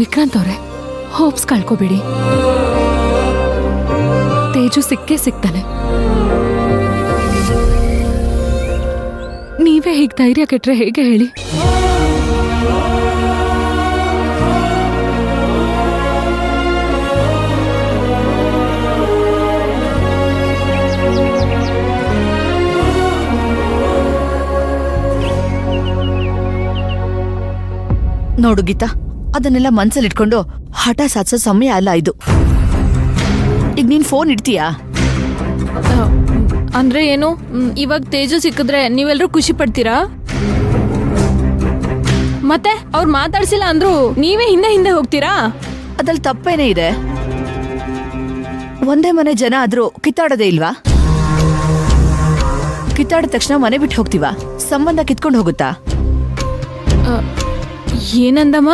ವಿಕ್ರಾಂತ್ ಅವ್ರೆ, ಹೋಪ್ಸ್ ಕಳ್ಕೊಬೇಡಿ. ತೇಜು ಸಿಕ್ಕೇ ಸಿಗ್ತಾನೆ. ನೀವೇ ಹೀಗೆ ಧೈರ್ಯ ಕೆಟ್ರೆ ಹೇಗೆ ಹೇಳಿ? ನೋಡು ಗೀತಾ, ಅದನ್ನೆಲ್ಲ ಮನ್ಸಲ್ಲಿಟ್ಕೊಂಡು ಹಠ ಸಾಧಿಸೋ ಸಮಯ ಅಲ್ಲ ಇದು. ಈಗ ನೀನ್ ಫೋನ್ ಇಡ್ತೀಯಾ? ಅಂದ್ರೆ ಏನು? ಇವಾಗ ತೇಜು ಸಿಕ್ಕಿದ್ರೆ ನೀವೆಲ್ಲರೂ ಖುಷಿ ಪಡ್ತೀರಾ? ಮತ್ತೆ ಅವ್ರು ಮಾತಾಡ್ಸಿಲ್ಲ ಅಂದ್ರು ನೀವೇ ಹಿಂದೆ ಹಿಂದೆ ಹೋಗ್ತೀರಾ? ಅದ್ರಲ್ಲಿ ತಪ್ಪೇನೇ ಇದೆ? ಒಂದೇ ಮನೆ ಜನ ಆದ್ರೂ ಕಿತ್ತಾಡೋದೇ ಇಲ್ವಾ? ಕಿತ್ತಾಡಿದ ತಕ್ಷಣ ಮನೆ ಬಿಟ್ಟು ಹೋಗ್ತೀವಾ? ಸಂಬಂಧ ಕಿತ್ಕೊಂಡು ಹೋಗುತ್ತಾ? ಏನಂದಮ್ಮ?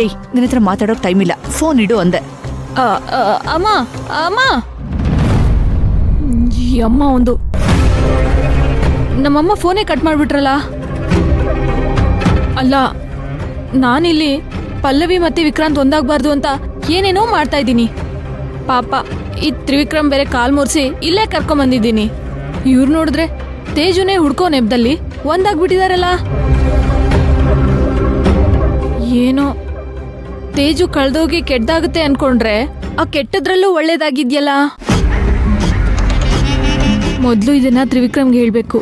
ಏಯ್, ನಿನ್ನ ಹತ್ರ ಮಾತಾಡೋಕ್ ಟೈಮ್ ಇಲ್ಲ, ಫೋನ್ ಇಡು ಅಂದೆ. ಅಮ್ಮ ಅಮ್ಮ ಈ ಅಮ್ಮ ಒಂದು ನಮ್ಮಮ್ಮ ಫೋನೇ ಕಟ್ ಮಾಡ್ಬಿಟ್ರಲ್ಲ. ಅಲ್ಲ, ನಾನಿಲ್ಲಿ ಪಲ್ಲವಿ ಮತ್ತೆ ವಿಕ್ರಾಂತ್ ಒಂದಾಗಬಾರ್ದು ಅಂತ ಏನೇನೋ ಮಾಡ್ತಾ ಇದ್ದೀನಿ. ಪಾಪ ಈ ತ್ರಿವಿಕ್ರಮ್ ಬೇರೆ ಕಾಲ್ ಮುರ್ಸಿ ಇಲ್ಲೇ ಕರ್ಕೊಂಡ್ ಬಂದಿದ್ದೀನಿ. ಇವ್ರು ನೋಡಿದ್ರೆ ತೇಜುನೇ ಹುಡ್ಕೋ ನೆಪದಲ್ಲಿ ಒಂದಾಗ್ಬಿಟ್ಟಿದಾರಲ್ಲ. ಏನೋ ತೇಜು ಕಳ್ದೋಗಿ ಕೆಟ್ಟದಾಗುತ್ತೆ ಅನ್ಕೊಂಡ್ರೆ ಆ ಕೆಟ್ಟದ್ರಲ್ಲೂ ಒಳ್ಳೇದಾಗಿದ್ಯಲ್ಲ. ಮೊದ್ಲು ಇದನ್ನ ತ್ರಿವಿಕ್ರಮ್ಗೆ ಹೇಳ್ಬೇಕು.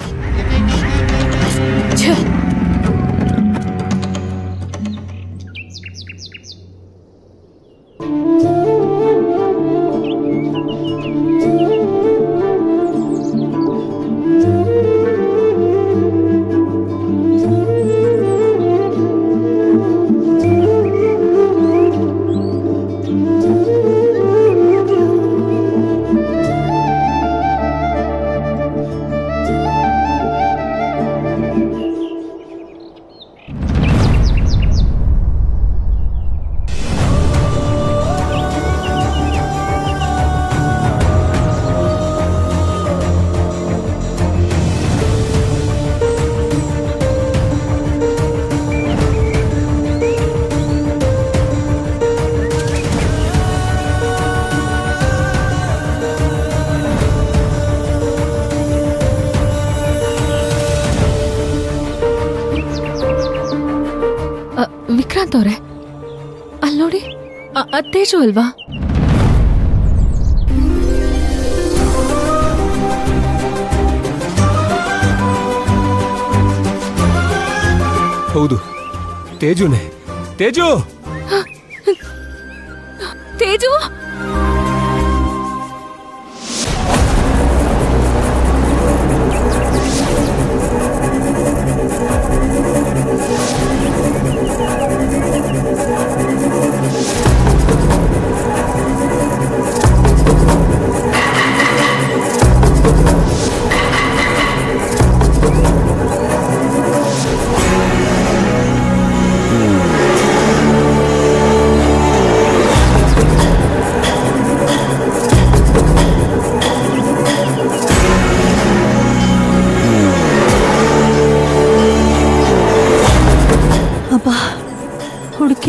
ವಿಕ್ರಾಂತ್ ಅವ್ರೆ, ಅಲ್ಲಿ ನೋಡಿ, ತೇಜು ಅಲ್ವಾ? ಹೌದು, ತೇಜುನೇ. ತೇಜು ತೇಜು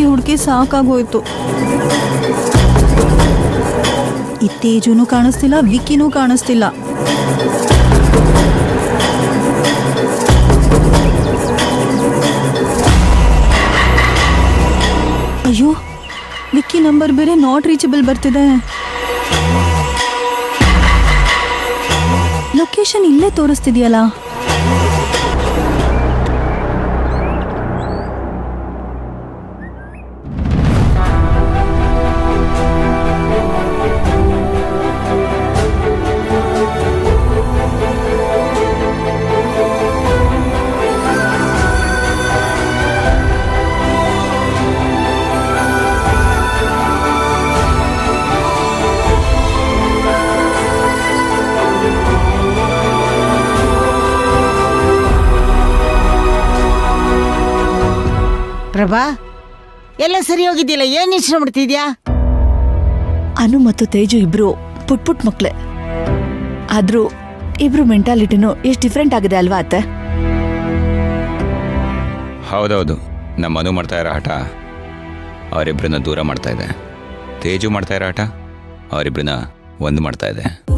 ಹುಡುಕಿ ಸಾಕಾಗೋಯ್ತು. ಈ ತೇಜುನು ಕಾಣಿಸ್ತಿಲ್ಲ, ವಿಕ್ಕಿನೂ ಕಾಣಿಸ್ತಿಲ್ಲ. ಅಯ್ಯೋ, ವಿಕ್ಕಿ ನಂಬರ್ ಬೇರೆ ನಾಟ್ ರೀಚಬಲ್ ಬರ್ತಿದೆ. ಲೊಕೇಶನ್ ಇಲ್ಲೇ ತೋರಿಸ್ತಿದ್ಯಲ್ಲ. ಪ್ರಭಾ, ಎಲ್ಲ ಸರಿ ಹೋಗಿದ್ದಿಲ್ಲ, ಏನ್ ಇಷ್ಟ ಮಾಡ್ತಿದ್ಯಾ? ಅನು ಮತ್ತು ತೇಜು ಇಬ್ರು ಪುಟ್ ಮಕ್ಳೆ. ಆದ್ರೂ ಇಬ್ರು ಮೆಂಟಾಲಿಟಿನೂ ಎಷ್ಟು ಡಿಫ್ರೆಂಟ್ ಆಗಿದೆ ಅಲ್ವಾ ಅತ್ತೆ? ಹೌದೌದು, ನಮ್ಮ ಮನು ಮಾಡ್ತಾ ಇರೋ ಹಠ ಅವರಿಬ್ಬರನ್ನ ದೂರ ಮಾಡ್ತಾ ಇದೆ. ತೇಜು ಮಾಡ್ತಾ ಇರೋ ಆಟ ಅವರಿಬ್ಬರನ್ನ ಒಂದು ಮಾಡ್ತಾ ಇದೆ.